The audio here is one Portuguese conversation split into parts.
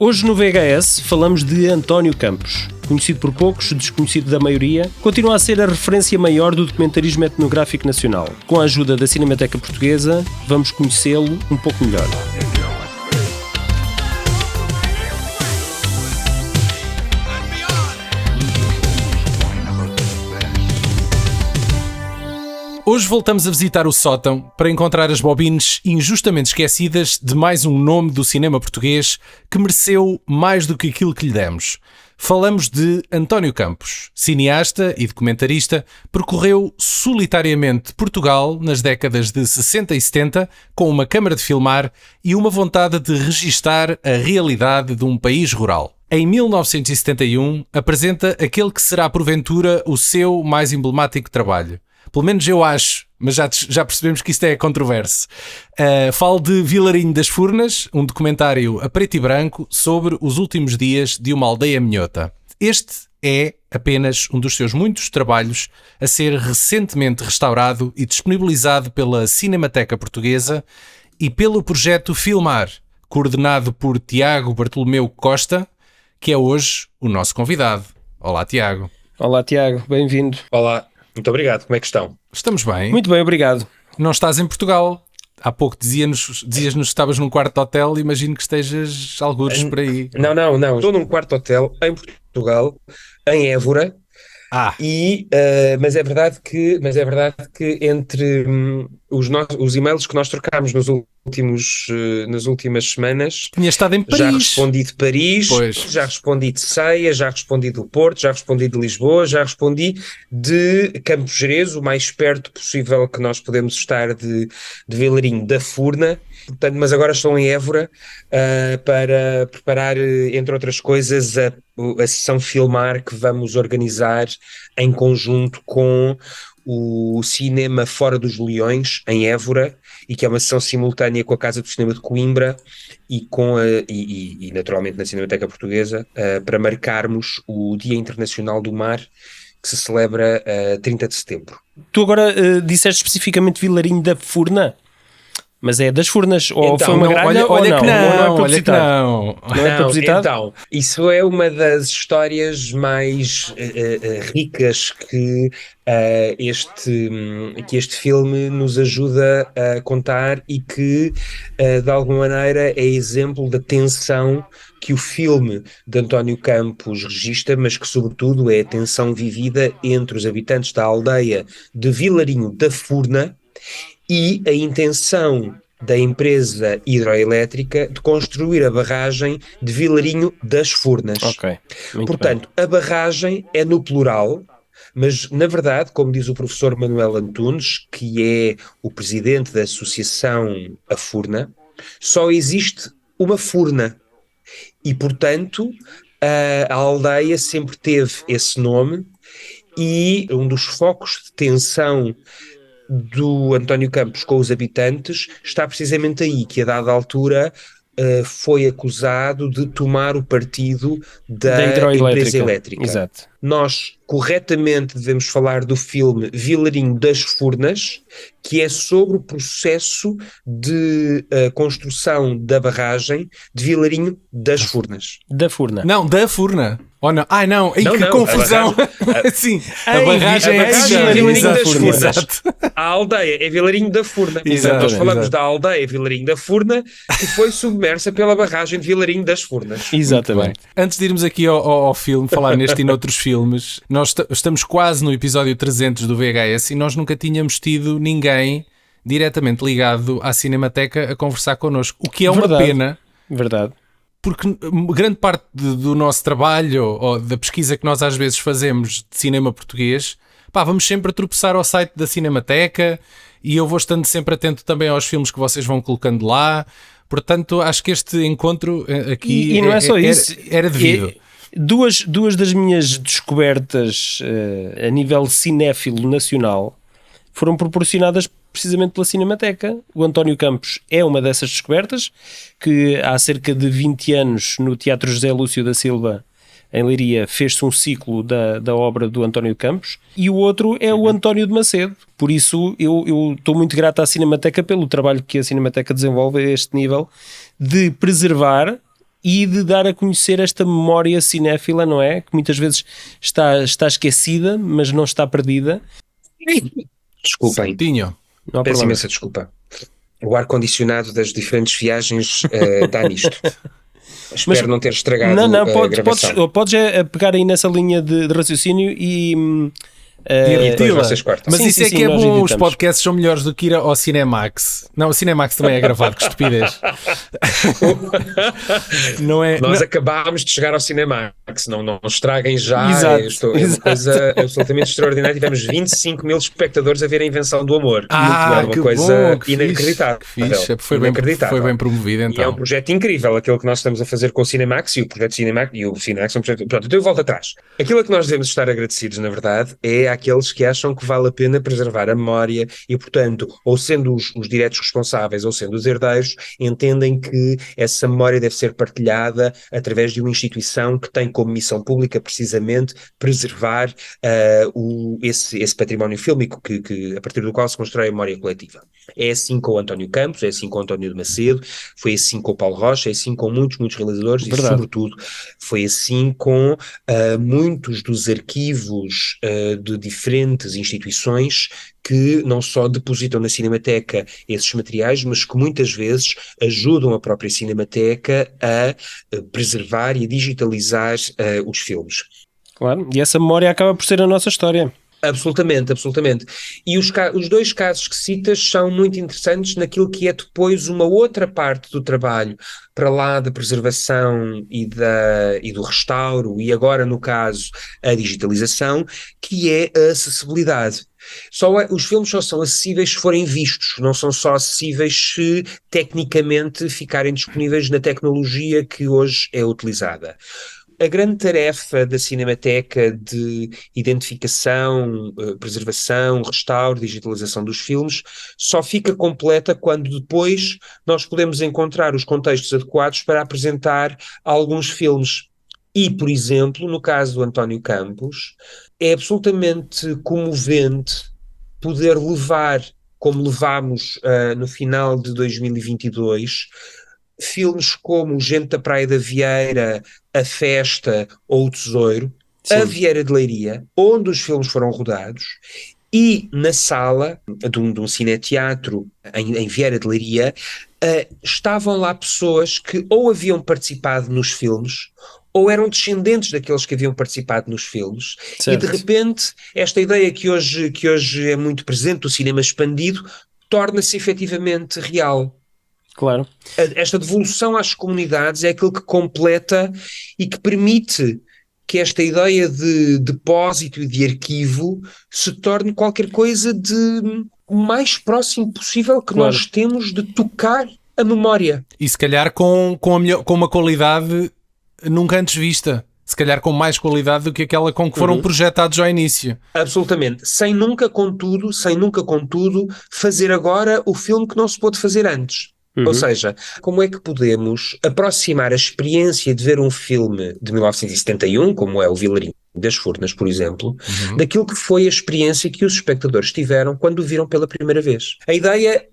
Hoje no VHS falamos de António Campos. Conhecido por poucos, desconhecido da maioria, continua a ser a referência maior do documentarismo etnográfico nacional. Com a ajuda da Cinemateca Portuguesa, vamos conhecê-lo um pouco melhor. Hoje voltamos a visitar o sótão para encontrar as bobines injustamente esquecidas de mais um nome do cinema português que mereceu mais do que aquilo que lhe demos. Falamos de António Campos, cineasta e documentarista, percorreu solitariamente Portugal nas décadas de 60 e 70 com uma câmara de filmar e uma vontade de registar a realidade de um país rural. Em 1971 apresenta aquele que será porventura o seu mais emblemático trabalho. Pelo menos eu acho, mas já percebemos que isto é controverso. Falo de Vilarinho das Furnas, um documentário a preto e branco sobre os últimos dias de uma aldeia minhota. Este é apenas um dos seus muitos trabalhos a ser recentemente restaurado e disponibilizado pela Cinemateca Portuguesa e pelo projeto Filmar, coordenado por Tiago Bartolomeu Costa, que é hoje o nosso convidado. Olá, Tiago. Olá, Tiago. Bem-vindo. Olá. Muito obrigado, como é que estão? Estamos bem. Muito bem, obrigado. Não estás em Portugal. Há pouco dizias-nos que estavas num quarto de hotel, imagino que estejas algures por aí. Não. Estou num quarto de hotel em Portugal, em Évora. Mas é verdade que entre os e-mails que nós trocámos nas últimas semanas, tinha estado em Paris. Já respondi de Paris, pois. Já respondi de Ceia, já respondi do Porto, já respondi de Lisboa, já respondi de Campos Gerês, o mais perto possível que nós podemos estar de Vilarinho da Furna. Portanto, mas agora estou em Évora para preparar, entre outras coisas, a sessão Filmar que vamos organizar em conjunto com o Cinema Fora dos Leões, em Évora, e que é uma sessão simultânea com a Casa do Cinema de Coimbra e naturalmente na Cinemateca Portuguesa, para marcarmos o Dia Internacional do Mar, que se celebra 30 de setembro. Tu agora disseste especificamente Vilarinho da Furna? Mas é das Furnas, ou então, foi uma gralha, olha ou não? Que não, não é olha que não. Não é propositado? Então, isso é uma das histórias mais ricas que este filme nos ajuda a contar e que, de alguma maneira, é exemplo da tensão que o filme de António Campos registra, mas que, sobretudo, é a tensão vivida entre os habitantes da aldeia de Vilarinho da Furna e a intenção da empresa hidroelétrica de construir a barragem de Vilarinho das Furnas. Ok. Portanto, a barragem é no plural, mas, na verdade, como diz o professor Manuel Antunes, que é o presidente da associação A Furna, só existe uma furna. E, portanto, a aldeia sempre teve esse nome e um dos focos de tensão do António Campos com os habitantes está precisamente aí, que a dada altura foi acusado de tomar o partido da empresa elétrica. Exato. Nós corretamente devemos falar do filme Vilarinho das Furnas, que é sobre o processo de construção da barragem de Vilarinho das Furnas. Da Furna. Não, da Furna. Oh, não. Ai, não. Ai, que confusão. Sim, a barragem é Vilarinho das Furnas. Exato. A aldeia é Vilarinho da Furna. Portanto, nós falamos da aldeia Vilarinho da Furna, que foi submersa pela barragem de Vilarinho das Furnas. Exatamente. Antes de irmos aqui ao filme, falar neste e noutros filmes, nós estamos quase no episódio 300 do VHS e nós nunca tínhamos tido ninguém diretamente ligado à Cinemateca a conversar connosco, o que é uma pena. Verdade. Porque grande parte do nosso trabalho ou da pesquisa que nós às vezes fazemos de cinema português, vamos sempre a tropeçar ao site da Cinemateca e eu vou estando sempre atento também aos filmes que vocês vão colocando lá. Portanto, acho que este encontro aqui e não é só isso. Era devido. Duas das minhas descobertas a nível cinéfilo nacional foram proporcionadas precisamente pela Cinemateca. O António Campos é uma dessas descobertas, que há cerca de 20 anos no Teatro José Lúcio da Silva, em Leiria, fez-se um ciclo da obra do António Campos, e o outro é o António de Macedo. Por isso eu estou muito grato à Cinemateca pelo trabalho que a Cinemateca desenvolve a este nível de preservar e de dar a conhecer esta memória cinéfila, não é? Que muitas vezes está esquecida, mas não está perdida. Desculpem, Tinho. Não há peço problema. imensa desculpa. O ar-condicionado das diferentes viagens dá nisto. Espero não ter estragado Não, a gravação. podes pegar aí nessa linha de raciocínio e depois vocês cortam. Mas Sim, isso sim, é sim, que é nós bom, os editamos. podcasts são melhores do que ir ao Cinemax. Não, o Cinemax também é gravado, que estupidez. Não é... Nós não- acabámos de chegar ao Cinemax, não estraguem já. Exato, É uma exato. coisa absolutamente extraordinária. Tivemos 25 mil espectadores a ver a invenção do amor. É uma que coisa bom, que inacreditável. fixe, que fixe. Foi bem promovido, E é um então. projeto incrível aquilo que nós estamos a fazer com o Cinemax, e o projeto Cinemax e o Cinemax é um projeto. Pronto, então eu volto atrás. Aquilo a que nós devemos estar agradecidos, na verdade, é àqueles que acham que vale a pena preservar a memória e, portanto, ou sendo os diretos responsáveis ou sendo os herdeiros, entendem que essa memória deve ser partilhada através de uma instituição que tem como missão pública precisamente preservar esse património fílmico a partir do qual se constrói a memória coletiva. É assim com o António Campos, é assim com o António de Macedo, foi assim com o Paulo Rocha, é assim com muitos realizadores Verdade. e, sobretudo, foi assim com muitos dos arquivos de diferentes instituições que não só depositam na Cinemateca esses materiais, mas que muitas vezes ajudam a própria Cinemateca a preservar e a digitalizar os filmes. Claro, e essa memória acaba por ser a nossa história. Absolutamente. E os dois casos que citas são muito interessantes naquilo que é depois uma outra parte do trabalho, para lá da preservação e do restauro, e agora, no caso, a digitalização, que é a acessibilidade. Os filmes só são acessíveis se forem vistos, não são só acessíveis se tecnicamente ficarem disponíveis na tecnologia que hoje é utilizada. A grande tarefa da Cinemateca de identificação, preservação, restauro, digitalização dos filmes só fica completa quando depois nós podemos encontrar os contextos adequados para apresentar alguns filmes. E, por exemplo, no caso do António Campos, é absolutamente comovente poder levar, como levámos no final de 2022, filmes como Gente da Praia da Vieira, A Festa ou O Tesouro, Sim. a Vieira de Leiria, onde os filmes foram rodados, e na sala de um cineteatro em Vieira de Leiria, estavam lá pessoas que ou haviam participado nos filmes ou eram descendentes daqueles que haviam participado nos filmes. Certo. E de repente esta ideia que hoje é muito presente do cinema expandido torna-se efetivamente real. Claro. Esta devolução às comunidades é aquilo que completa e que permite que esta ideia de depósito e de arquivo se torne qualquer coisa de mais próximo possível que Claro. nós temos de tocar a memória. E se calhar com uma qualidade nunca antes vista. Se calhar com mais qualidade do que aquela com que foram projetados ao início. Absolutamente. Sem nunca, contudo, fazer agora o filme que não se pôde fazer antes. Ou seja, como é que podemos aproximar a experiência de ver um filme de 1971, como é o Vilarinho das Furnas, por exemplo, daquilo que foi a experiência que os espectadores tiveram quando o viram pela primeira vez. A ideia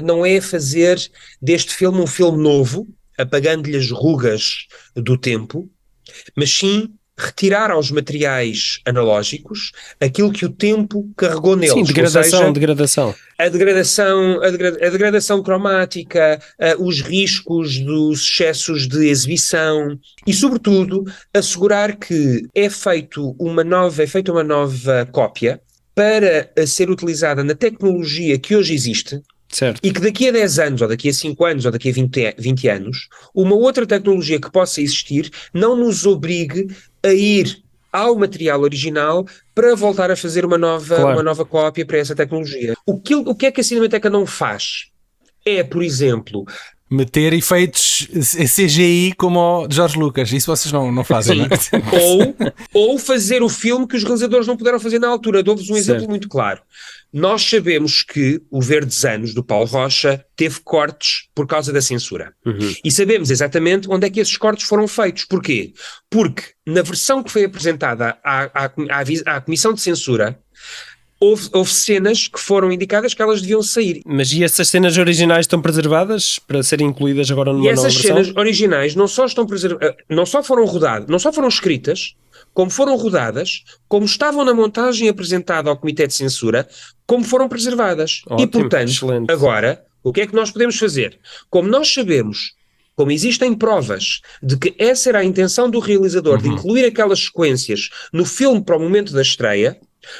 não é fazer deste filme um filme novo, apagando-lhe as rugas do tempo, mas sim retirar aos materiais analógicos aquilo que o tempo carregou neles. Sim, degradação. A degradação cromática, os riscos dos excessos de exibição e, sobretudo, assegurar que é feita uma nova cópia para ser utilizada na tecnologia que hoje existe. Certo. E que daqui a 10 anos, ou daqui a 5 anos, ou daqui a 20 anos, uma outra tecnologia que possa existir não nos obrigue a ir ao material original para voltar a fazer uma nova cópia para essa tecnologia. O que é que a Cinemateca não faz? É, por exemplo... meter efeitos CGI como o de George Lucas. Isso vocês não fazem, não é? ou fazer o filme que os realizadores não puderam fazer na altura. Dou-vos um exemplo muito claro. Nós sabemos que o Verdes Anos, do Paulo Rocha, teve cortes por causa da censura. E sabemos exatamente onde é que esses cortes foram feitos. Porquê? Porque na versão que foi apresentada à Comissão de Censura, houve cenas que foram indicadas que elas deviam sair. Mas e essas cenas originais estão preservadas para serem incluídas agora numa E nova essas versão? cenas originais não só estão não só foram rodadas, não só foram escritas, como foram rodadas, como estavam na montagem apresentada ao Comitê de Censura, como foram preservadas. Ótimo, E, portanto, excelente. agora, o que é que nós podemos fazer? Como nós sabemos, como existem provas de que essa era a intenção do realizador, de incluir aquelas sequências no filme para o momento da estreia,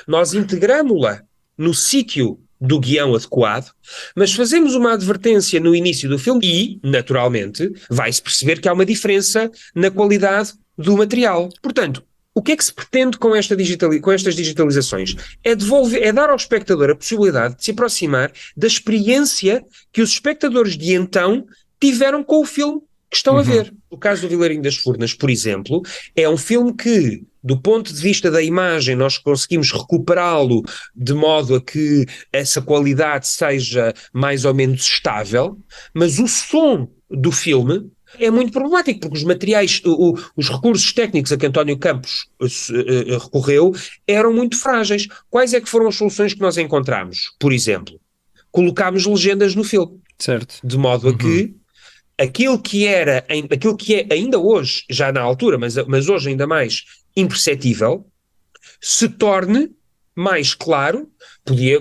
nós integramo-la no sítio do guião adequado, mas fazemos uma advertência no início do filme e, naturalmente, vai-se perceber que há uma diferença na qualidade do material. Portanto, o que é que se pretende com estas digitalizações? É dar ao espectador a possibilidade de se aproximar da experiência que os espectadores de então tiveram com o filme que estão a ver. O caso do Vilarinho das Furnas, por exemplo, é um filme que, do ponto de vista da imagem, nós conseguimos recuperá-lo de modo a que essa qualidade seja mais ou menos estável, mas o som do filme é muito problemático, porque os materiais, os recursos técnicos a que António Campos recorreu eram muito frágeis. Quais é que foram as soluções que nós encontramos? Por exemplo, colocámos legendas no filme, Certo. de modo a que aquilo que é ainda hoje, já na altura, mas hoje ainda mais imperceptível, se torne mais claro.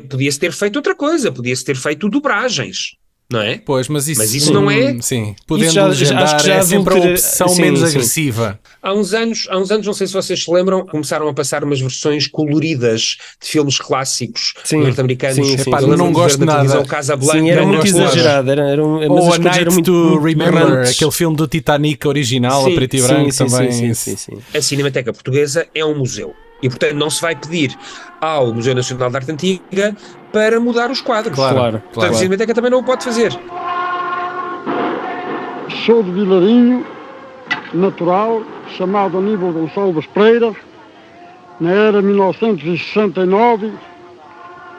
Podia-se ter feito outra coisa, podia-se ter feito dobragens, não é? Pois, mas isso não é... Sim, podendo já, legendar acho que já é sempre a adultera- opção sim, menos sim. agressiva. Há uns anos, não sei se vocês se lembram, começaram a passar umas versões coloridas de filmes clássicos Sim, norte-americanos. sim, sim. Eu Epá, lembro-me não de gosto ver na nada. televisão Casablanca. Sim, era não muito gosto nada. exagerado. Mas Ou as A cores Night eram muito, to muito Remember, berrantes. aquele filme do Titanic original, Sim, a preto e branco sim, também. sim. A Cinemateca Portuguesa é um museu. E, portanto, não se vai pedir ao Museu Nacional de Arte Antiga para mudar os quadros. Claro. Portanto, a Cinemateca também não o pode fazer. Sou de Vilarinho, natural, chamado Aníbal Gonçalves Pereira, na era 1969,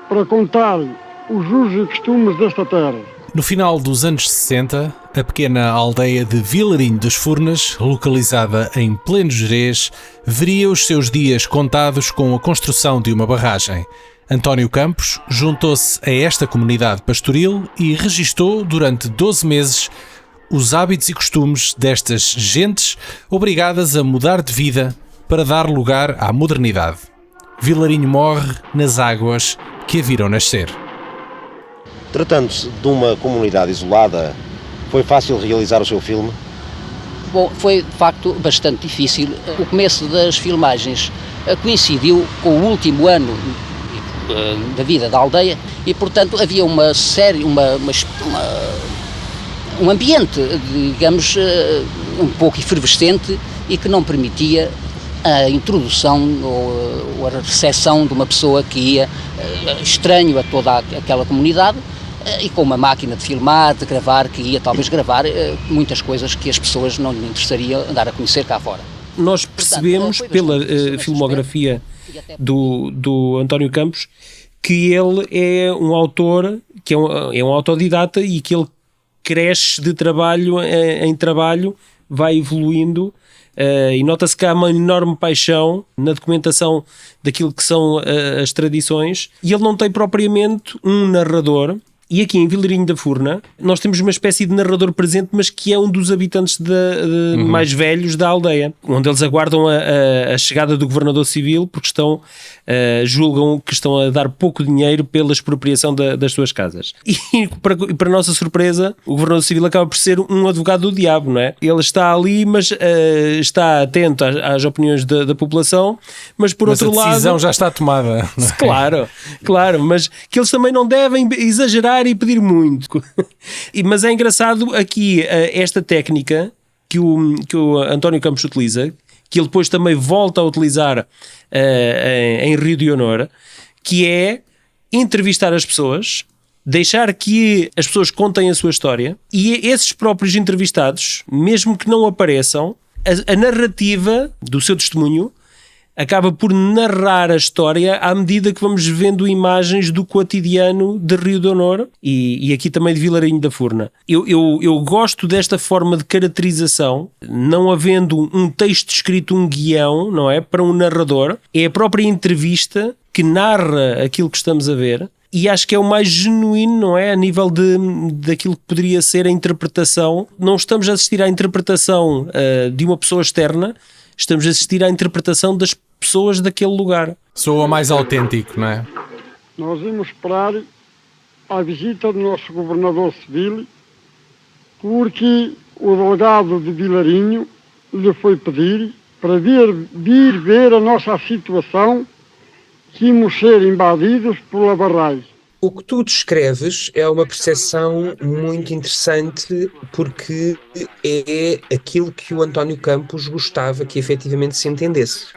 para contar os usos e costumes desta terra. No final dos anos 60, a pequena aldeia de Vilarinho das Furnas, localizada em pleno Gerês, veria os seus dias contados com a construção de uma barragem. António Campos juntou-se a esta comunidade pastoril e registou durante 12 meses os hábitos e costumes destas gentes obrigadas a mudar de vida para dar lugar à modernidade. Vilarinho morre nas águas que a viram nascer. Tratando-se de uma comunidade isolada, foi fácil realizar o seu filme? Bom, foi de facto bastante difícil. O começo das filmagens coincidiu com o último ano da vida da aldeia e, portanto, havia um ambiente, digamos, um pouco efervescente e que não permitia a introdução ou a recepção de uma pessoa que ia estranho a toda aquela comunidade e com uma máquina de filmar, de gravar, que ia talvez gravar muitas coisas que as pessoas não lhe interessariam dar a conhecer cá fora. Nós percebemos pela filmografia do António Campos que ele é um autor que é um autodidata e que ele cresce de trabalho em trabalho, vai evoluindo e nota-se que há uma enorme paixão na documentação daquilo que são as tradições e ele não tem propriamente um narrador. E aqui em Vilarinho da Furna nós temos uma espécie de narrador presente, mas que é um dos habitantes mais velhos da aldeia, onde eles aguardam a chegada do governador civil porque julgam que estão a dar pouco dinheiro pela expropriação das suas casas. E para nossa surpresa, o governador civil acaba por ser um advogado do diabo, não é? Ele está ali, mas está atento às opiniões da população, mas por outro lado... a decisão já está tomada. Claro, mas que eles também não devem exagerar e pedir muito. Mas é engraçado aqui esta técnica que o António Campos utiliza, que ele depois também volta a utilizar em Rio de Honor, que é entrevistar as pessoas, deixar que as pessoas contem a sua história e esses próprios entrevistados, mesmo que não apareçam, a narrativa do seu testemunho acaba por narrar a história à medida que vamos vendo imagens do cotidiano de Rio de Honor e aqui também de Vilarinho da Furna. Eu gosto desta forma de caracterização, não havendo um texto escrito, um guião, não é? Para um narrador, é a própria entrevista que narra aquilo que estamos a ver. E acho que é o mais genuíno, não é? A nível daquilo que poderia ser a interpretação. Não estamos a assistir à interpretação de uma pessoa externa, estamos a assistir à interpretação das pessoas daquele lugar. Soa mais autêntico, não é? Nós vimos esperar a visita do nosso governador civil, porque o delegado de Vilarinho lhe foi pedir para vir ver a nossa situação, que íamos ser invadidos por labarrais. O que tu descreves é uma percepção muito interessante, porque é aquilo que o António Campos gostava que efetivamente se entendesse.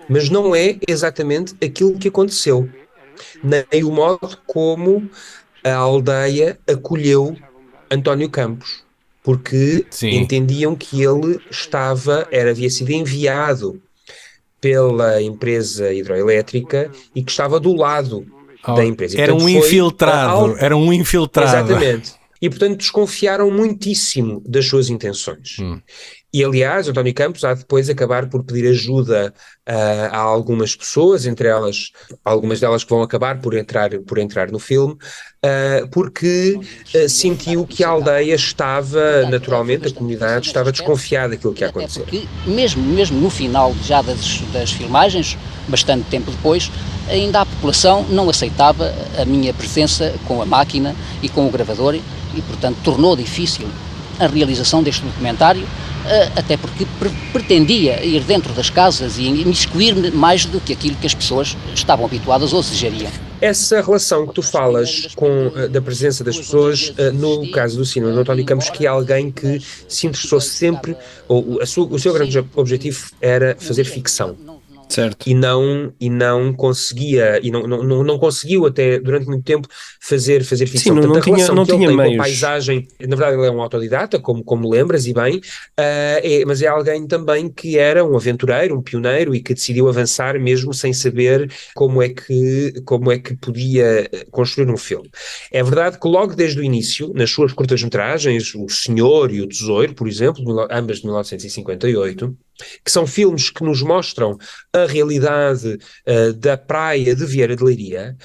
Mas não é exatamente aquilo que aconteceu, nem o modo como a aldeia acolheu António Campos, porque entendiam que ele havia sido enviado pela empresa hidroelétrica e que estava do lado da empresa. E, era portanto, era um infiltrado. Exatamente. E, portanto, desconfiaram muitíssimo das suas intenções. E, aliás, António Campos há depois de acabar por pedir ajuda a algumas pessoas, entre elas, algumas delas que vão acabar por entrar no filme, porque sentiu que a aldeia estava, naturalmente, a comunidade estava desconfiada daquilo que ia acontecer. Porque mesmo no final já das filmagens, bastante tempo depois, ainda a população não aceitava a minha presença com a máquina e com o gravador e, portanto, tornou difícil a realização deste documentário, até porque pretendia ir dentro das casas e imiscuir-me mais do que aquilo que as pessoas estavam habituadas ou desejariam. Essa relação que tu falas da presença das pessoas, no caso do cinema do António Campos, que é alguém que se interessou sempre, o seu grande objetivo era fazer ficção. Certo. E não conseguia, e não conseguiu até durante muito tempo fazer ficção. Sim, Portanto, não a relação tinha que ele tem meios. com a paisagem, na verdade ele é um autodidata, como lembras e bem, mas é alguém também que era um aventureiro, um pioneiro e que decidiu avançar mesmo sem saber como é que podia construir um filme. É verdade que logo desde o início, nas suas curtas-metragens, O Senhor e o Tesouro, por exemplo, ambas de 1958, que são filmes que nos mostram a realidade da praia de Vieira de Leiria,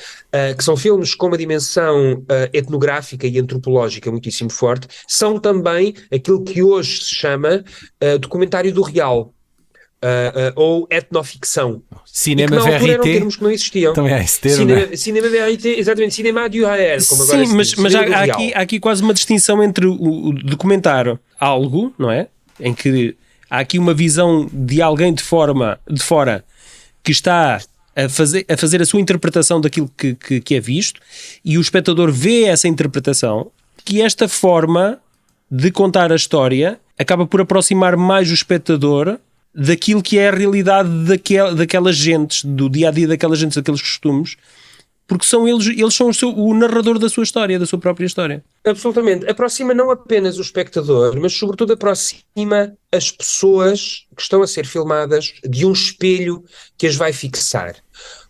que são filmes com uma dimensão etnográfica e antropológica muitíssimo forte, são também aquilo que hoje se chama documentário do real, ou etnoficção. Cinema e que na altura eram verité. termos que não existiam. Também há esse termo, Cinema verité, exatamente, cinema du réel, como agora Sim, se diz. mas há aqui quase uma distinção entre o documentar algo, não é? Em que há aqui uma visão de alguém de fora que está a fazer a sua interpretação daquilo que é visto, e o espectador vê essa interpretação, que esta forma de contar a história acaba por aproximar mais o espectador daquilo que é a realidade daquelas gentes, do dia-a-dia daquelas gentes, daqueles costumes, porque são eles são o narrador da sua história, da sua própria história. Absolutamente. Aproxima não apenas o espectador, mas sobretudo aproxima as pessoas que estão a ser filmadas de um espelho que as vai fixar.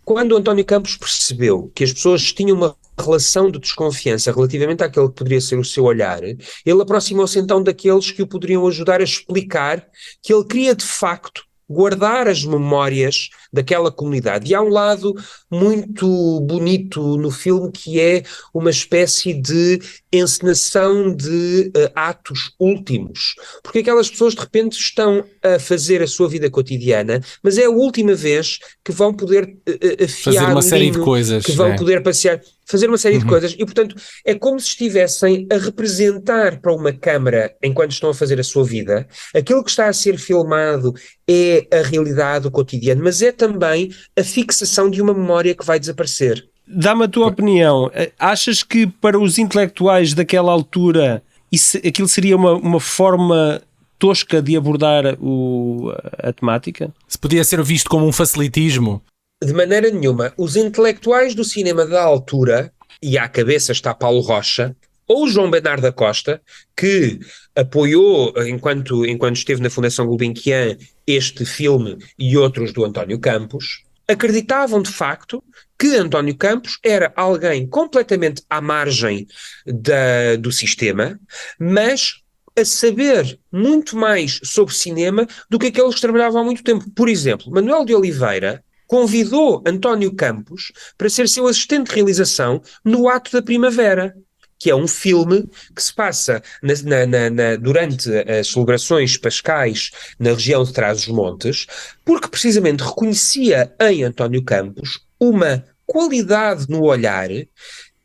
Quando António Campos percebeu que as pessoas tinham uma relação de desconfiança relativamente àquele que poderia ser o seu olhar, ele aproximou-se então daqueles que o poderiam ajudar a explicar que ele queria de facto guardar as memórias daquela comunidade. E há um lado muito bonito no filme que é uma espécie de encenação de atos últimos, porque aquelas pessoas de repente estão a fazer a sua vida cotidiana, mas é a última vez que vão poder afiar fazer uma série de linho, coisas, que vão poder passear, fazer uma série de coisas, e portanto é como se estivessem a representar para uma câmara, enquanto estão a fazer a sua vida, aquilo que está a ser filmado é a realidade do cotidiano, mas é também a fixação de uma memória que vai desaparecer. Dá-me a tua opinião. Achas que para os intelectuais daquela altura aquilo seria uma forma tosca de abordar a temática? Se podia ser visto como um facilitismo? De maneira nenhuma. Os intelectuais do cinema da altura, e à cabeça está Paulo Rocha, ou o João Bernardo da Costa, que apoiou, enquanto esteve na Fundação Gulbenkian, este filme e outros do António Campos, acreditavam de facto que António Campos era alguém completamente à margem do sistema, mas a saber muito mais sobre cinema do que aqueles que trabalhavam há muito tempo. Por exemplo, Manuel de Oliveira convidou António Campos para ser seu assistente de realização no Ato da Primavera, que é um filme que se passa durante as celebrações pascais na região de Trás-os-Montes, porque precisamente reconhecia em António Campos uma qualidade no olhar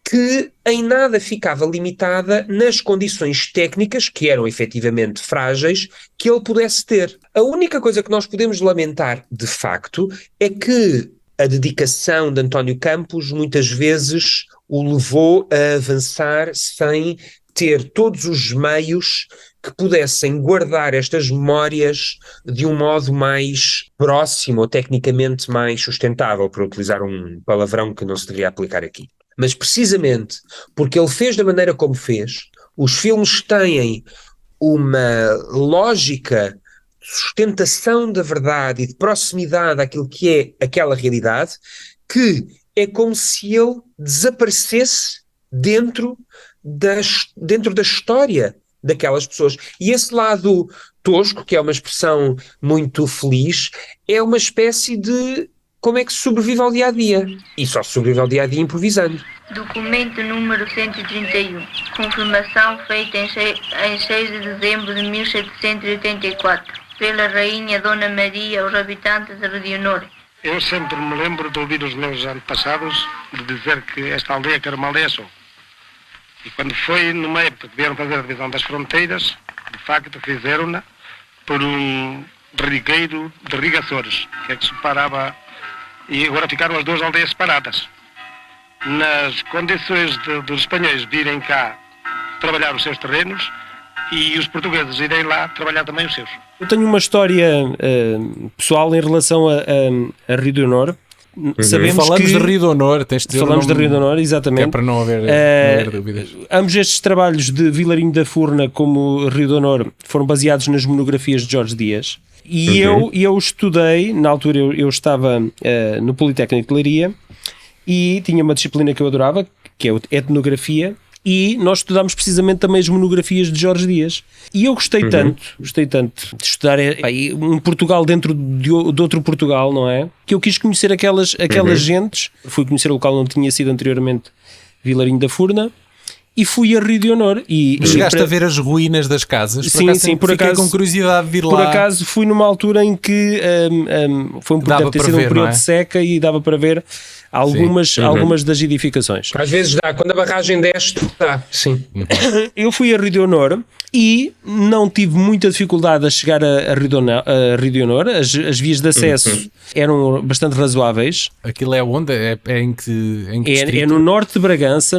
que em nada ficava limitada nas condições técnicas, que eram efetivamente frágeis, que ele pudesse ter. A única coisa que nós podemos lamentar, de facto, é que a dedicação de António Campos muitas vezes o levou a avançar sem ter todos os meios que pudessem guardar estas memórias de um modo mais próximo ou tecnicamente mais sustentável, para utilizar um palavrão que não se deveria aplicar aqui. Mas precisamente porque ele fez da maneira como fez, os filmes têm uma lógica de sustentação da verdade e de proximidade àquilo que é aquela realidade, que é como se ele desaparecesse dentro da história daquelas pessoas. E esse lado tosco, que é uma expressão muito feliz, é uma espécie de como é que se sobrevive ao dia-a-dia. E só se sobrevive ao dia-a-dia improvisando. Documento número 131. Confirmação feita em 6 de dezembro de 1784, pela Rainha Dona Maria aos habitantes de Redionor. Eu sempre me lembro de ouvir os meus antepassados de dizer que esta aldeia que era uma aldeia só. E quando foi numa época que vieram fazer a divisão das fronteiras, de facto fizeram-na por um riqueiro de Rigaçores, que é que separava. E agora ficaram as duas aldeias separadas. Nas condições dos espanhóis virem cá trabalhar os seus terrenos e os portugueses irem lá trabalhar também os seus. Eu tenho uma história pessoal em relação a Rio do Honor. Falamos de Rio do Honor, tens de dizer falamos de Rio do Honor, exatamente. É para não haver dúvidas. Ambos estes trabalhos de Vilarinho da Furna como Rio do Honor foram baseados nas monografias de Jorge Dias. E eu estudei, na altura eu estava no Politécnico de Leiria e tinha uma disciplina que eu adorava, que é a etnografia, e nós estudámos precisamente também as monografias de Jorge Dias. E eu gostei tanto de estudar um Portugal dentro de outro Portugal, não é? Que eu quis conhecer aquelas gentes. Fui conhecer o local onde tinha sido anteriormente Vilarinho da Furna e fui a Rio de Honor. Chegaste a ver as ruínas das casas? Sim, por acaso. Com curiosidade de ir lá. Por acaso fui numa altura em que deve ter sido um período de seca e dava para ver algumas das edificações. Às vezes dá, quando a barragem desce, dá, sim. Eu fui a Rio de Honor e não tive muita dificuldade a chegar a Rio de Honor. As vias de acesso eram bastante razoáveis. Aquilo é onde? É em que é no norte de Bragança,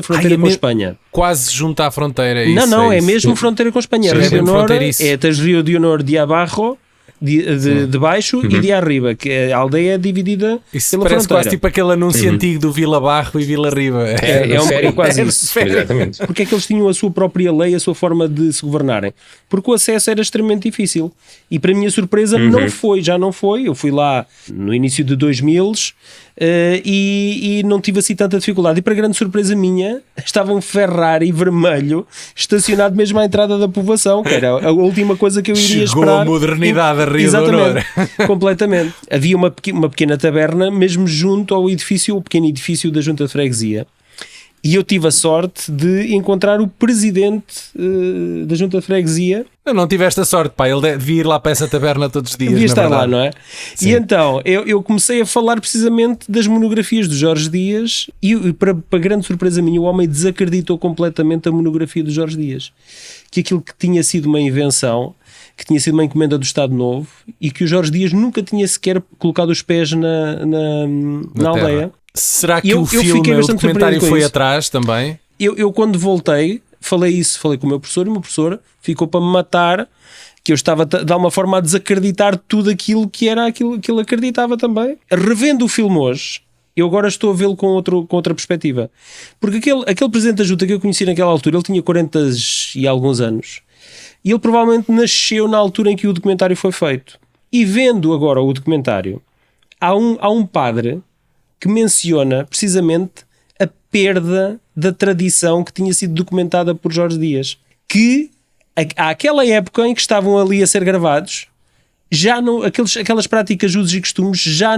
fronteira com a Espanha. Quase junto à fronteira. É mesmo fronteira com a Espanha. Rio de Honor tens Rio de Honor de abaixo, de baixo e de arriba, que a aldeia é dividida isso pela parece fronteira. quase tipo aquele anúncio antigo do Vila Barro e Vila Riba. É quase isso. Exatamente. Porque é que eles tinham a sua própria lei, a sua forma de se governarem? Porque o acesso era extremamente difícil. E para a minha surpresa já não foi. Eu fui lá no início de 2000 e não tive assim tanta dificuldade. E para grande surpresa minha, estava um Ferrari vermelho estacionado mesmo à entrada da povoação, que era a última coisa que eu iria Chegou esperar. a modernidade a Rio de Honor. Completamente. Havia uma pequena taberna mesmo junto ao pequeno edifício da Junta de Freguesia. E eu tive a sorte de encontrar o presidente da Junta de Freguesia. Não tiveste a sorte, pá. Ele devia ir lá para essa taberna todos os dias. Devia estar lá, não é? Sim. E então eu comecei a falar precisamente das monografias de Jorge Dias e para grande surpresa minha, o homem desacreditou completamente a monografia de Jorge Dias. Que aquilo que tinha sido uma invenção, que tinha sido uma encomenda do Estado Novo e que o Jorge Dias nunca tinha sequer colocado os pés na aldeia. Será que o documentário foi atrás também? Eu quando voltei, falei com o meu professor e o meu professor ficou para me matar, que eu estava de alguma forma a desacreditar tudo aquilo que era aquilo que ele acreditava também. Revendo o filme hoje, Eu agora estou a vê-lo com outra perspectiva. Porque aquele presidente da junta que eu conheci naquela altura, ele tinha 40 e alguns anos. E ele provavelmente nasceu na altura em que o documentário foi feito. E vendo agora o documentário, há um padre que menciona precisamente a perda da tradição que tinha sido documentada por Jorge Dias. Que àquela época em que estavam ali a ser gravados, já não, aquelas práticas, usos e costumes já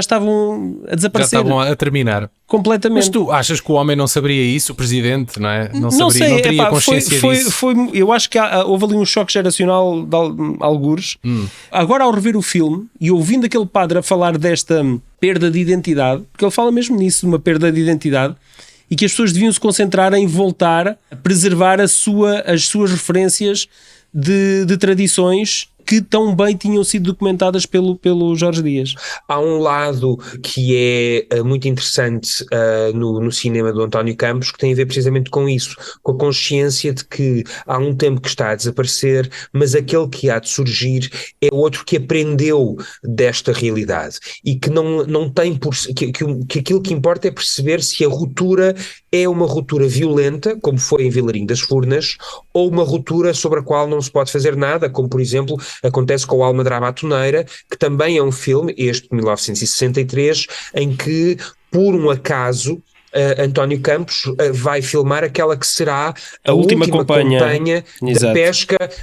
estavam a desaparecer. Já estavam a terminar. Completamente. Mas tu achas que o homem não saberia isso, o presidente, não é? Não teria consciência disso? Eu acho que houve ali um choque geracional de algures. Agora, ao rever o filme e ouvindo aquele padre a falar desta perda de identidade, porque ele fala mesmo nisso, de uma perda de identidade, e que as pessoas deviam se concentrar em voltar a preservar as suas referências de tradições que tão bem tinham sido documentadas pelo Jorge Dias. Há um lado que é muito interessante no cinema do António Campos, que tem a ver precisamente com isso, com a consciência de que há um tempo que está a desaparecer, mas aquele que há de surgir é outro que aprendeu desta realidade e que não tem que aquilo que importa é perceber se a ruptura é uma ruptura violenta, como foi em Vilarinho das Furnas, ou uma ruptura sobre a qual não se pode fazer nada, como por exemplo acontece com o Almadraba à Toneira, que também é um filme, este de 1963, em que, por um acaso, António Campos vai filmar aquela que será a última campanha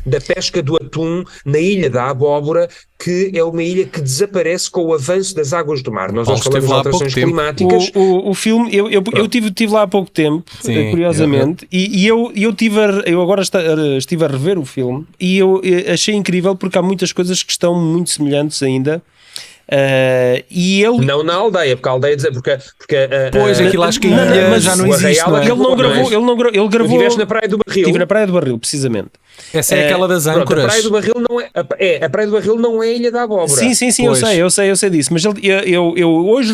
da pesca do atum na Ilha da Abóbora, que é uma ilha que desaparece com o avanço das águas do mar. Nós falamos de alterações climáticas. O filme, eu tive lá há pouco tempo, sim, curiosamente, e eu agora estive a rever o filme e eu achei incrível porque há muitas coisas que estão muito semelhantes ainda. E ele... Não na aldeia, porque a aldeia pois, aquilo acho que mas já não existe, não é? Ele gravou. Estiveste na Praia do Barril. Estive na Praia do Barril, precisamente. Essa é aquela das âncoras. A Praia do Barril não é a Praia do Barril não é a Ilha da Abóbora. Sim, eu sei disso, mas eu hoje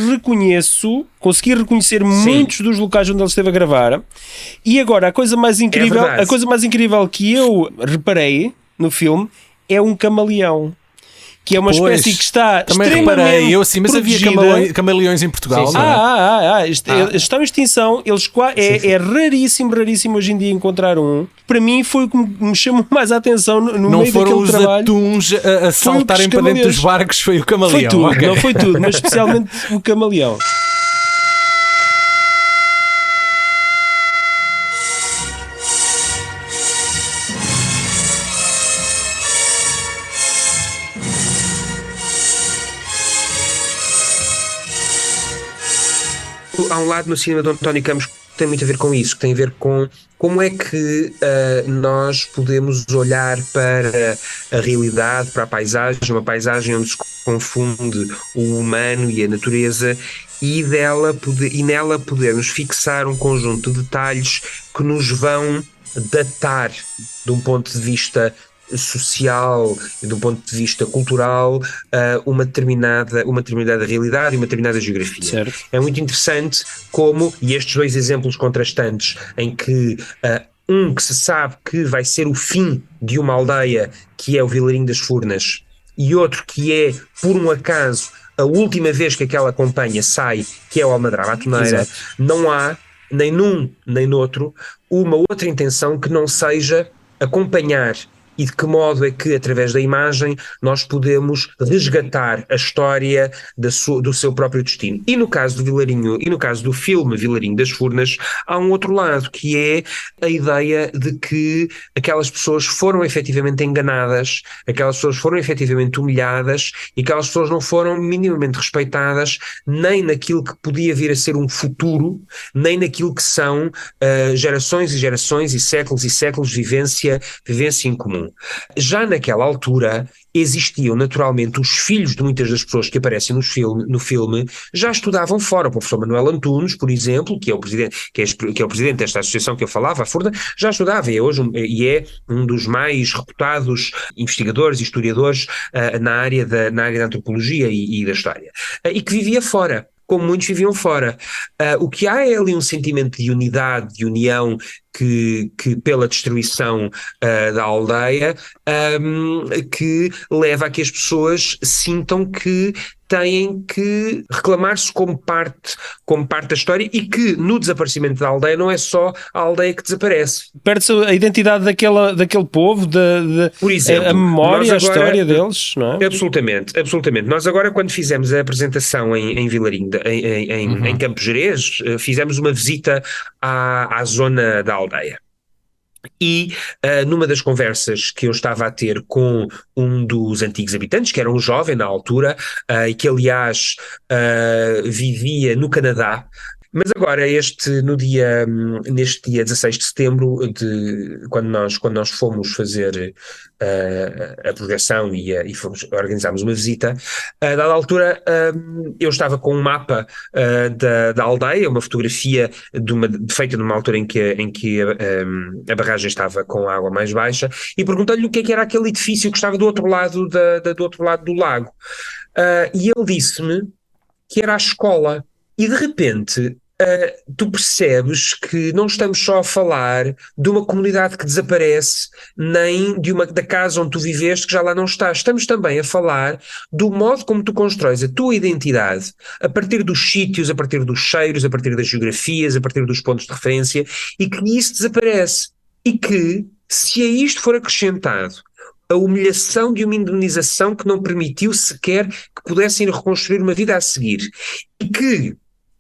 consegui reconhecer muitos dos locais onde ele esteve a gravar. E agora a coisa mais incrível que eu reparei no filme é um camaleão. Que é uma espécie que está também extremamente reparei, mas protegida. Havia camaleões em Portugal. Sim. Estão em extinção. É raríssimo hoje em dia encontrar um. Para mim foi o que me chamou mais a atenção no meio daquele trabalho. Não foram os atuns a saltarem para dentro dos barcos, foi o camaleão. Foi tudo, não foi tudo, mas especialmente o camaleão. Há um lado no cinema do António Campos que tem muito a ver com isso, que tem a ver com como é que nós podemos olhar para a realidade, para a paisagem, uma paisagem onde se confunde o humano e a natureza, e nela podermos fixar um conjunto de detalhes que nos vão datar de um ponto de vista social e do ponto de vista cultural uma determinada realidade e uma determinada geografia. Certo. É muito interessante como, e estes dois exemplos contrastantes em que que se sabe que vai ser o fim de uma aldeia, que é o Vilarinho das Furnas, e outro que é, por um acaso, a última vez que aquela companhia sai, que é o Almadraba à Toneira. Não há, nem num nem noutro, uma outra intenção que não seja acompanhar. E de que modo é que, através da imagem, nós podemos resgatar a história do seu próprio destino. E no caso do Vilarinho, e no caso do filme Vilarinho das Furnas, há um outro lado, que é a ideia de que aquelas pessoas foram efetivamente enganadas, aquelas pessoas foram efetivamente humilhadas e aquelas pessoas não foram minimamente respeitadas nem naquilo que podia vir a ser um futuro, nem naquilo que são gerações e gerações e séculos de vivência em comum. Já naquela altura existiam naturalmente os filhos de muitas das pessoas que aparecem no filme já estudavam fora. O professor Manuel Antunes, por exemplo, que é o presidente desta associação que eu falava, a Furna, já estudava e é um dos mais reputados investigadores e historiadores na área da antropologia e da história, e que vivia fora, como muitos viviam fora. O que há é ali um sentimento de unidade, de união, que pela destruição da aldeia, que leva a que as pessoas sintam que têm que reclamar-se como parte da história, e que no desaparecimento da aldeia não é só a aldeia que desaparece. Perde-se a identidade daquele povo, Por exemplo, a memória, nós a agora, história deles, não é? Absolutamente. Nós agora, quando fizemos a apresentação em Vilarinho, em Campo Gerês, fizemos uma visita à zona da aldeia. E numa das conversas que eu estava a ter com um dos antigos habitantes, que era um jovem na altura, e que aliás vivia no Canadá, mas agora neste dia 16 de setembro, quando nós fomos fazer a projeção e organizámos uma visita, a dada altura eu estava com um mapa da aldeia, uma fotografia feita numa altura em que a barragem estava com a água mais baixa, e perguntei-lhe o que era aquele edifício que estava do outro lado do lago. E ele disse-me que era a escola. E de repente tu percebes que não estamos só a falar de uma comunidade que desaparece, nem da casa onde tu viveste que já lá não estás. Estamos também a falar do modo como tu constróis a tua identidade a partir dos sítios, a partir dos cheiros, a partir das geografias, a partir dos pontos de referência, e que isso desaparece. E que, se a isto for acrescentado a humilhação de uma indemnização que não permitiu sequer que pudessem reconstruir uma vida a seguir, e que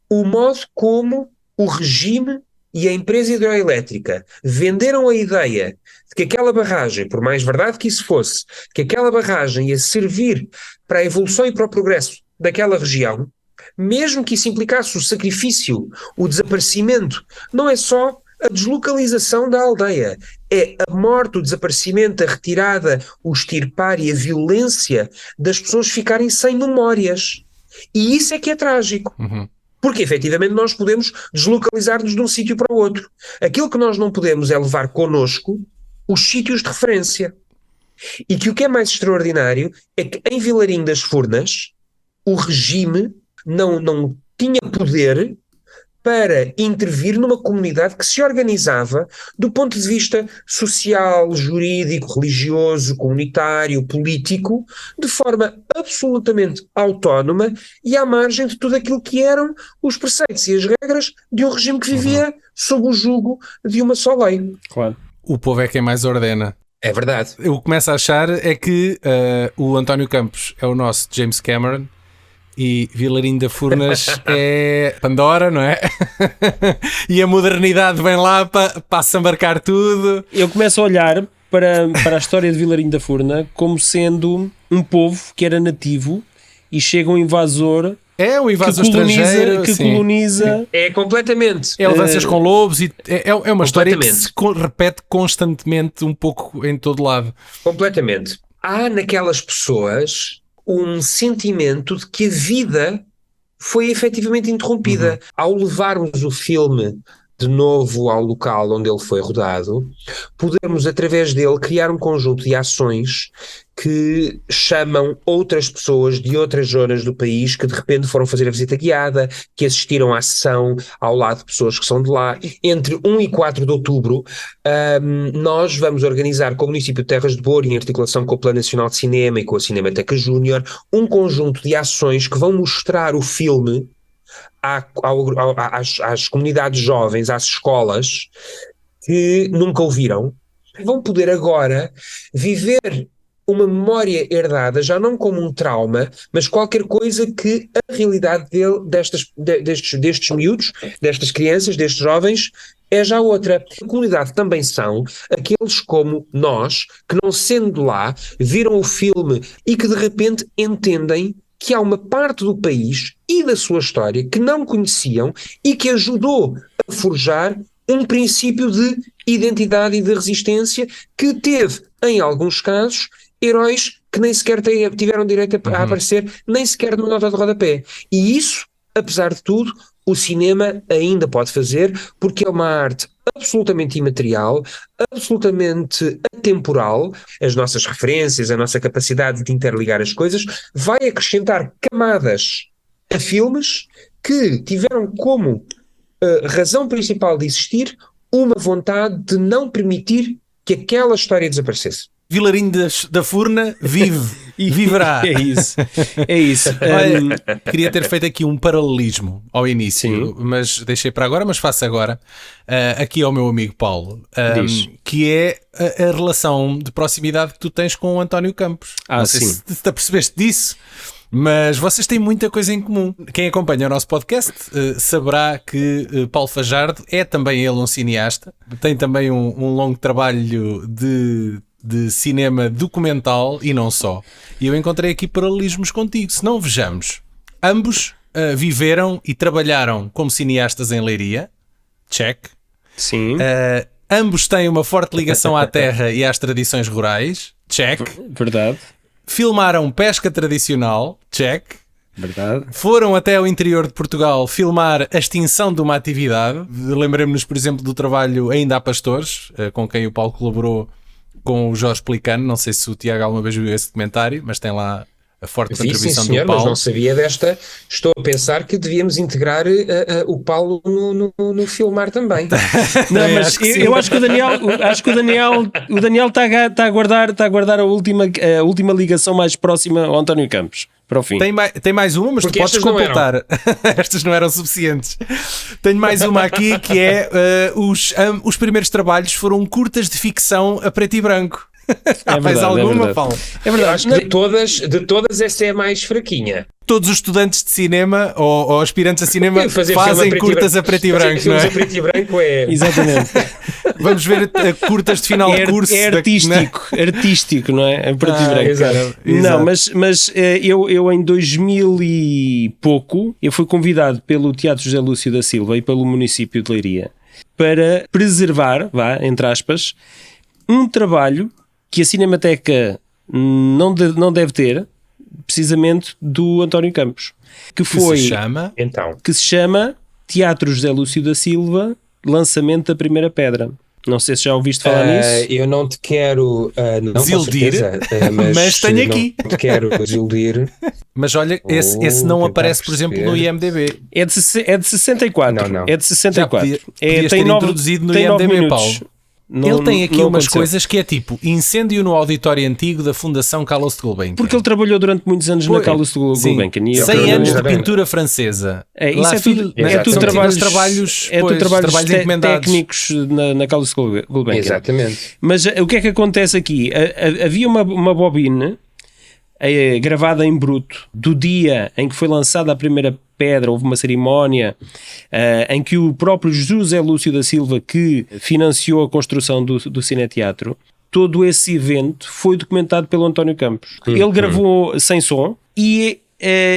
o modo como o regime e a empresa hidroelétrica venderam a ideia de que aquela barragem, por mais verdade que isso fosse, que aquela barragem ia servir para a evolução e para o progresso daquela região, mesmo que isso implicasse o sacrifício, o desaparecimento, não é só a deslocalização da aldeia, é a morte, o desaparecimento, a retirada, o extirpar e a violência das pessoas ficarem sem memórias. E isso é que é trágico. Porque, efetivamente, nós podemos deslocalizar-nos de um sítio para o outro. Aquilo que nós não podemos é levar connosco os sítios de referência. E que o que é mais extraordinário é que em Vilarinho das Furnas o regime não tinha poder para intervir numa comunidade que se organizava do ponto de vista social, jurídico, religioso, comunitário, político, de forma absolutamente autónoma e à margem de tudo aquilo que eram os preceitos e as regras de um regime que vivia sob o jugo de uma só lei. Claro. O povo é quem mais ordena. É verdade. Eu começo a achar é que o António Campos é o nosso James Cameron e Vilarinho da Furnas é Pandora, não é? E a modernidade vem lá para embarcar tudo. Eu começo a olhar para a história de Vilarinho da Furna como sendo um povo que era nativo e chega um invasor. É um invasor estrangeiro que coloniza. É completamente. É danças com lobos e é uma história que se repete constantemente um pouco em todo lado. Completamente. Há naquelas pessoas um sentimento de que a vida foi efetivamente interrompida. Ao levarmos o filme de novo ao local onde ele foi rodado, podemos, através dele, criar um conjunto de ações que chamam outras pessoas de outras zonas do país que de repente foram fazer a visita guiada, que assistiram à sessão ao lado de pessoas que são de lá. Entre 1 e 4 de outubro, nós vamos organizar com o município de Terras de Bor, em articulação com o Plano Nacional de Cinema e com a Cinemateca Júnior, um conjunto de ações que vão mostrar o filme às comunidades jovens, às escolas que nunca o viram, vão poder agora viver uma memória herdada, já não como um trauma, mas qualquer coisa que a realidade destes miúdos, destas crianças, destes jovens, é já outra. A comunidade também são aqueles como nós, que não sendo lá, viram o filme e que de repente entendem que há uma parte do país e da sua história que não conheciam e que ajudou a forjar um princípio de identidade e de resistência que teve, em alguns casos, heróis que nem sequer tiveram direito a aparecer, nem sequer numa nota de rodapé. E isso, apesar de tudo, o cinema ainda pode fazer, porque é uma arte absolutamente imaterial, absolutamente atemporal. As nossas referências, a nossa capacidade de interligar as coisas, vai acrescentar camadas a filmes que tiveram como razão principal de existir uma vontade de não permitir que aquela história desaparecesse. Vilarinho da Furna viverá. É isso. É isso. Olha, queria ter feito aqui um paralelismo ao início, mas deixei para agora, mas faço agora. Aqui ao meu amigo Paulo, que é a relação de proximidade que tu tens com o António Campos. Não sei se te apercebeste disso, mas vocês têm muita coisa em comum. Quem acompanha o nosso podcast saberá que Paulo Fajardo é também ele um cineasta, tem também um longo trabalho de cinema documental e não só. E eu encontrei aqui paralelismos contigo. Se não, vejamos. Ambos viveram e trabalharam como cineastas em Leiria. Check. Sim. Ambos têm uma forte ligação à terra e às tradições rurais. Check. Verdade. Filmaram pesca tradicional. Check. Verdade. Foram até ao interior de Portugal filmar a extinção de uma atividade. Lembremos-nos, por exemplo, do trabalho Ainda há Pastores, com quem o Paulo colaborou com o Jorge Pelicano. Não sei se o Tiago alguma vez viu esse documentário, mas tem lá a forte contribuição sim, senhor, do Paulo. Mas não sabia desta. Estou a pensar que devíamos integrar o Paulo no filmar também. Não, mas eu acho que o Daniel está a guardar a última ligação mais próxima ao António Campos. Para o fim. Tem mais uma, mas porque tu podes completar. Estas não eram suficientes. Tenho mais uma aqui que é os primeiros trabalhos foram curtas de ficção a preto e branco. Há mais alguma, Paulo? É verdade. Eu acho que de todas essa é a mais fraquinha. Todos os estudantes de cinema ou aspirantes a cinema fazem curtas a preto e branco, não é? A preto e branco é... Exatamente. Vamos ver curtas de final de curso. É artístico, não é? A preto e branco. Exato. Não, mas eu em 2000 e pouco, eu fui convidado pelo Teatro José Lúcio da Silva e pelo município de Leiria para preservar, entre aspas, um trabalho que a Cinemateca não deve ter, precisamente do António Campos, que se chama Teatro José Lúcio da Silva, lançamento da primeira pedra. Não sei se já ouviste falar nisso. Eu não te quero desildir, mas tenho aqui. Não te quero desildir. Mas olha, esse não aparece, por exemplo, no IMDb. É de 64. Não. É de 64. Podias ter introduzido no IMDb, Paulo. Ele tem aqui umas coisas que é tipo incêndio no auditório antigo da Fundação Carlos de Gulbenkian. Porque ele trabalhou durante muitos anos na Carlos de Gulbenkian. 100 anos de pintura francesa. Isso é tudo trabalhos técnicos na Carlos de Gulbenkian. Exatamente. Mas o que é que acontece aqui? Havia uma bobine gravada em bruto do dia em que foi lançada a primeira pedra. Houve uma cerimónia em que o próprio José Lúcio da Silva, que financiou a construção do Cineteatro, todo esse evento foi documentado pelo António Campos. Ele gravou sem som e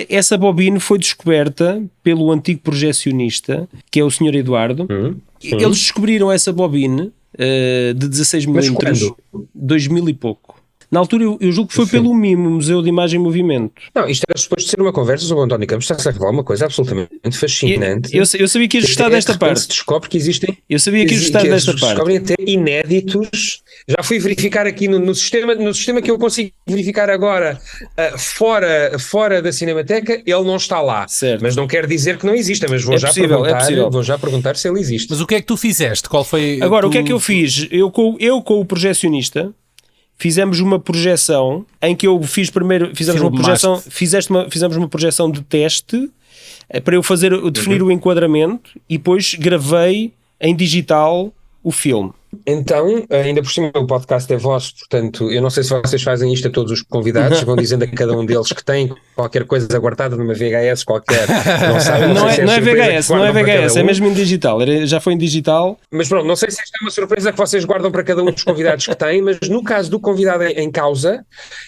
essa bobine foi descoberta pelo antigo projecionista, que é o Sr. Eduardo. Eles descobriram essa bobine de 16mm, 2000 e pouco. Na altura eu julgo que foi pelo MIMO, Museu de Imagem e Movimento. Não, isto era suposto ser uma conversa sobre o António Campos. Está-se a revelar uma coisa absolutamente fascinante. Eu sabia que ia gostar desta parte. Se descobre que existem... Eu sabia que ia gostar desta parte. Descobrem até inéditos. Já fui verificar aqui no sistema que eu consigo verificar agora, fora da Cinemateca, ele não está lá. Certo. Mas não quer dizer que não exista, mas vou já perguntar se ele existe. Mas o que é que tu fizeste? Qual foi... Agora, o que é que eu fiz? Eu com o projecionista fizemos uma projeção em que eu fiz primeiro, fizemos uma projeção de teste para eu definir o enquadramento e depois gravei em digital o filme. Então, ainda por cima o podcast é vosso, portanto, eu não sei se vocês fazem isto a todos os convidados, vão dizendo a cada um deles que tem qualquer coisa guardada numa VHS qualquer. Não é VHS, é mesmo em digital, já foi em digital. Mas pronto, não sei se esta é uma surpresa que vocês guardam para cada um dos convidados que têm, mas no caso do convidado em causa,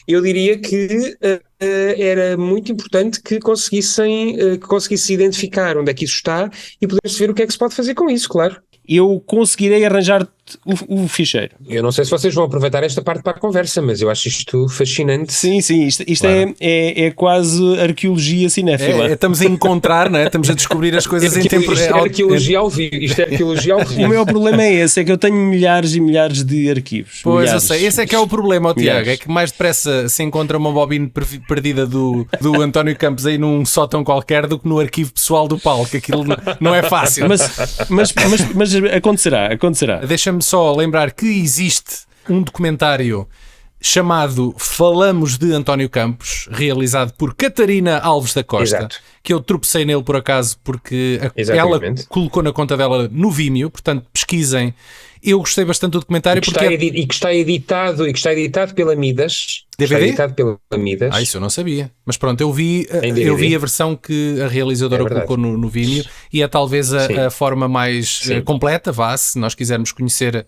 eu diria que era muito importante que conseguisse identificar onde é que isso está e poder-se ver o que é que se pode fazer com isso, claro. Eu conseguirei arranjar o ficheiro. Eu não sei se vocês vão aproveitar esta parte para a conversa, mas eu acho isto fascinante. Sim, isto Claro. é quase arqueologia cinéfila. Estamos a encontrar, não é? Estamos a descobrir as coisas em tempo Isto é arqueologia ao vivo. Isto é arqueologia ao O vivo. maior problema é esse, é que eu tenho milhares e milhares de arquivos. Pois, milhares. eu sei, esse é que é o problema, ó, Tiago, Milhares. é que mais depressa se encontra uma bobina perdida do António Campos aí num sótão qualquer do que no arquivo pessoal do Paulo, que aquilo não é fácil. Mas acontecerá. Deixa-me só lembrar que existe um documentário chamado Falamos de António Campos, realizado por Catarina Alves da Costa, Exato. que eu tropecei nele por acaso porque ela Exatamente. colocou na conta dela no Vimeo, portanto pesquisem. Eu gostei bastante do documentário porque Que está editado pela Midas. DVD? Está editado pela Midas. isso eu não sabia. Mas pronto, eu vi DVD. a versão que a realizadora É verdade. colocou no Vimeo e é talvez Sim. a forma mais Sim. completa, se nós quisermos conhecer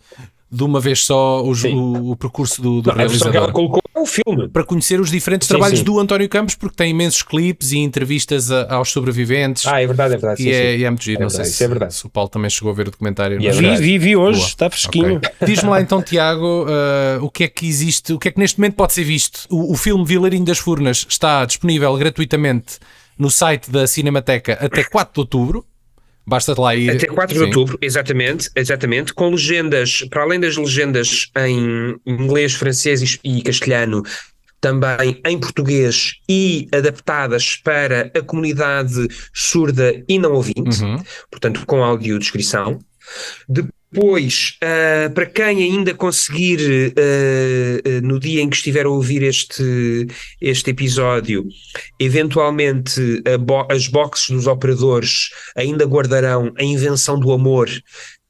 de uma vez só o percurso do A versão que ela realizador. colocou é o filme. Para conhecer os diferentes Sim, trabalhos sim. do António Campos, porque tem imensos clipes e entrevistas aos sobreviventes. É verdade. E sim, é, sim. e é muito giro. É não verdade, sei isso é verdade. se o Paulo também chegou a ver o documentário. E é mas- verdade. Vi hoje, Boa. está fresquinho. Ok. Diz-me lá então, Tiago, o que é que existe, o que é que neste momento pode ser visto? O filme Vilarinho das Furnas está disponível gratuitamente no site da Cinemateca até 4 de outubro. Basta lá ir. Até 4 de Sim. outubro, exatamente, com legendas, para além das legendas em inglês, francês e castelhano, também em português e adaptadas para a comunidade surda e não ouvinte, Uhum. portanto com audiodescrição. Depois, para quem ainda conseguir, no dia em que estiver a ouvir este episódio, eventualmente as boxes dos operadores ainda guardarão A Invenção do Amor,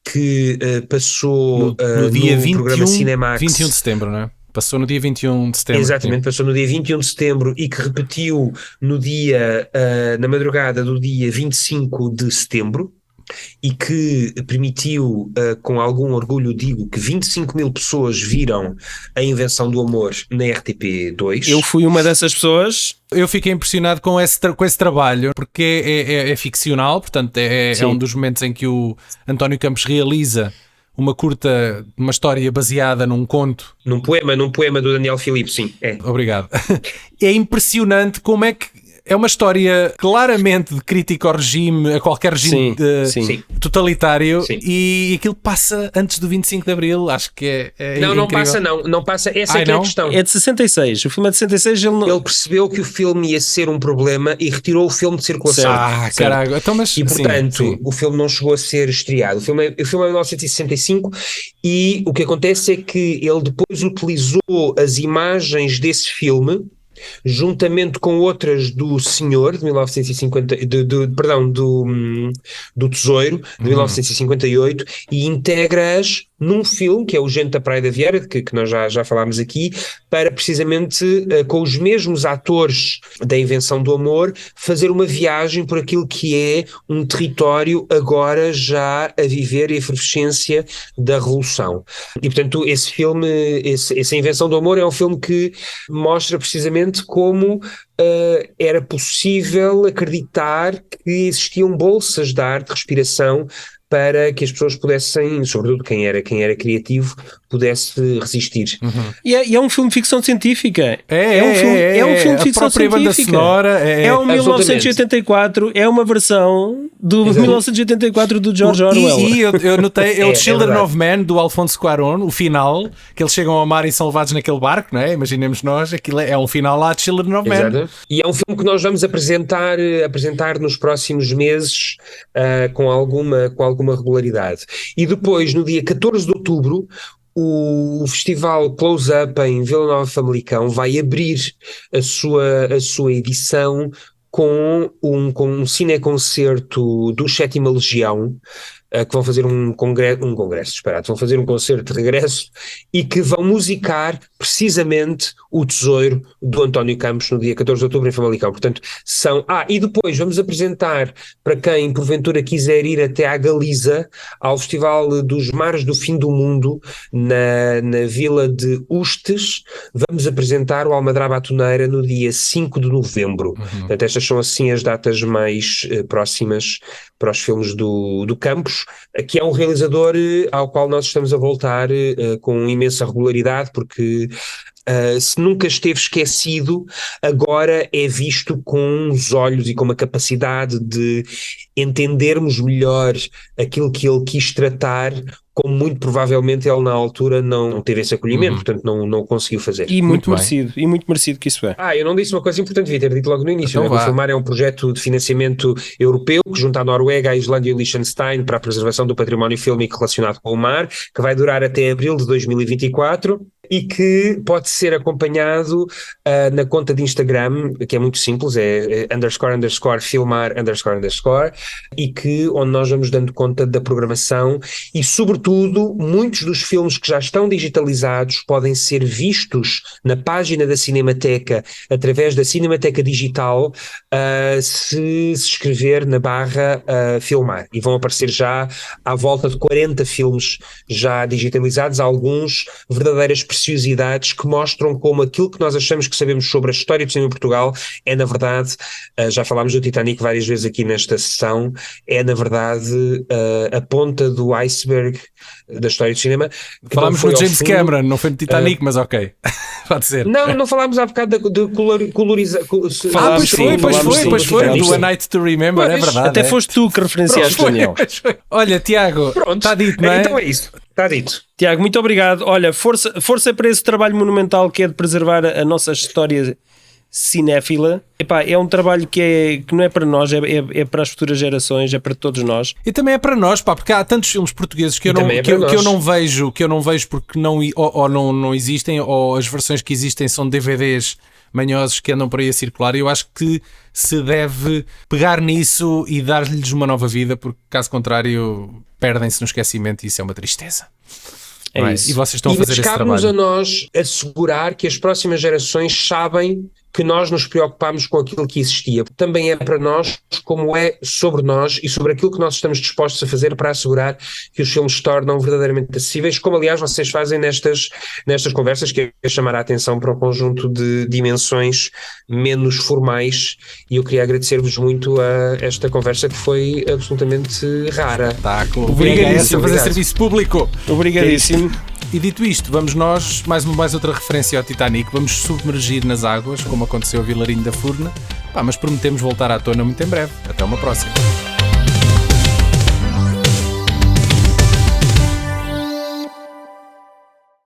que passou No dia no programa 21 Cinemax. 21 de setembro, não é? Passou no dia 21 de setembro. Exatamente, passou no dia 21 de setembro e que repetiu no dia, na madrugada do dia 25 de setembro. E que permitiu, com algum orgulho digo, que 25 mil pessoas viram A Invenção do Amor na RTP2. Eu fui uma dessas pessoas. Eu fiquei impressionado com esse trabalho, porque é ficcional, portanto é Sim. um dos momentos em que o António Campos realiza uma história baseada num conto. Num poema do Daniel Filipe, sim. É. Obrigado. É impressionante como é que é uma história claramente de crítica ao regime, a qualquer regime Sim. totalitário, Sim. e aquilo passa antes do 25 de Abril. Acho que é Não incrível. passa, não passa. Essa Ai, é que é a não? questão. É de 66. O filme é de 66. Ele percebeu que o filme ia ser um problema e retirou o filme de circulação. Ah, caralho. Então, mas, E portanto, sim. o filme não chegou a ser estreado. O filme é de 1965 e o que acontece é que ele depois utilizou as imagens desse filme juntamente com outras do Senhor de 1950, do Tesouro de 1958 e integra-as num filme que é o Gente da Praia da Vieira, que nós já falámos aqui, para precisamente com os mesmos atores da Invenção do Amor fazer uma viagem por aquilo que é um território agora já a viver a efervescência da Revolução. E portanto esse filme, essa Invenção do Amor é um filme que mostra precisamente como era possível acreditar que existiam bolsas de arte, de respiração, para que as pessoas pudessem, sobretudo quem era criativo, pudesse resistir. E é um filme de ficção científica. É um filme de a ficção própria banda científica. sonora É o 1984, é uma versão do Exato. 1984 do George Orwell. E eu notei, é o É Children verdade. of Men do Alfonso Cuarón, o final, que eles chegam ao mar e são levados naquele barco, não é? Imaginemos nós, aquilo é um final lá de Children of Men. Exato. E é um filme que nós vamos apresentar nos próximos meses com alguma regularidade. E depois, no dia 14 de outubro, o festival Close Up em Vila Nova de Famalicão vai abrir a sua edição com um cineconcerto do Sétima Legião, que vão fazer um congresso, disparado, vão fazer um concerto de regresso e que vão musicar precisamente o Tesouro do António Campos no dia 14 de outubro em Famalicão. Portanto, e depois vamos apresentar, para quem porventura quiser ir até à Galiza, ao Festival dos Mares do Fim do Mundo, na vila de Ustes, vamos apresentar o Almadraba Atoneira no dia 5 de novembro. Portanto, estas são assim as datas mais próximas para os filmes do Campos. Campos, que é um realizador ao qual nós estamos a voltar com imensa regularidade, porque se nunca esteve esquecido, agora é visto com uns olhos e com uma capacidade de entendermos melhor aquilo que ele quis tratar, como muito provavelmente ele na altura não teve esse acolhimento, portanto não conseguiu fazer. E muito Muito merecido, e muito merecido que isso é. Eu não disse uma coisa importante, devia ter dito logo no início. Então O Filmar é um projeto de financiamento europeu que junta a Noruega, a Islândia e o Liechtenstein para a preservação do património fílmico relacionado com o mar, que vai durar até abril de 2024 e que pode ser acompanhado na conta de Instagram, que é muito simples, é __filmar__, e onde nós vamos dando conta da programação e, sobretudo, muitos dos filmes que já estão digitalizados podem ser vistos na página da Cinemateca através da Cinemateca Digital, se escrever na barra filmar, e vão aparecer já à volta de 40 filmes já digitalizados, alguns verdadeiras preciosidades que mostram como aquilo que nós achamos que sabemos sobre a história do cinema em Portugal é, na verdade, já falámos do Titanic várias vezes aqui nesta sessão, é na verdade a ponta do iceberg da história do cinema. Falámos no James Cameron, não foi no Titanic, mas ok, pode ser. Não falámos há bocado de colorização. Pois foi, do A Night to Remember, é verdade. Até foste tu que referenciaste, Daniel. Olha, Tiago, está dito, não é? Então é isso, está dito. Tiago, muito obrigado. Olha, força para esse trabalho monumental que é de preservar a nossa história cinéfila. Epá, é um trabalho que não é para nós, é para as futuras gerações, é para todos nós. E também é para nós, pá, porque há tantos filmes portugueses que eu não vejo porque não existem, ou as versões que existem são DVDs manhosos que andam por aí a circular, e eu acho que se deve pegar nisso e dar-lhes uma nova vida, porque caso contrário perdem-se no esquecimento e isso é uma tristeza. É isso. E vocês estão a fazer esse trabalho. Cabe-nos a nós assegurar que as próximas gerações sabem que nós nos preocupamos com aquilo que existia. Também é para nós, como é sobre nós e sobre aquilo que nós estamos dispostos a fazer para assegurar que os filmes se tornam verdadeiramente acessíveis, como aliás vocês fazem nestas conversas, que é chamar a atenção para um conjunto de dimensões menos formais, e eu queria agradecer-vos muito a esta conversa que foi absolutamente rara. Obrigadíssimo a fazer serviço público. Obrigadíssimo. E dito isto, vamos nós, mais outra referência ao Titanic, vamos submergir nas águas, como aconteceu a Vilarinho da Furna, mas prometemos voltar à tona muito em breve. Até uma próxima.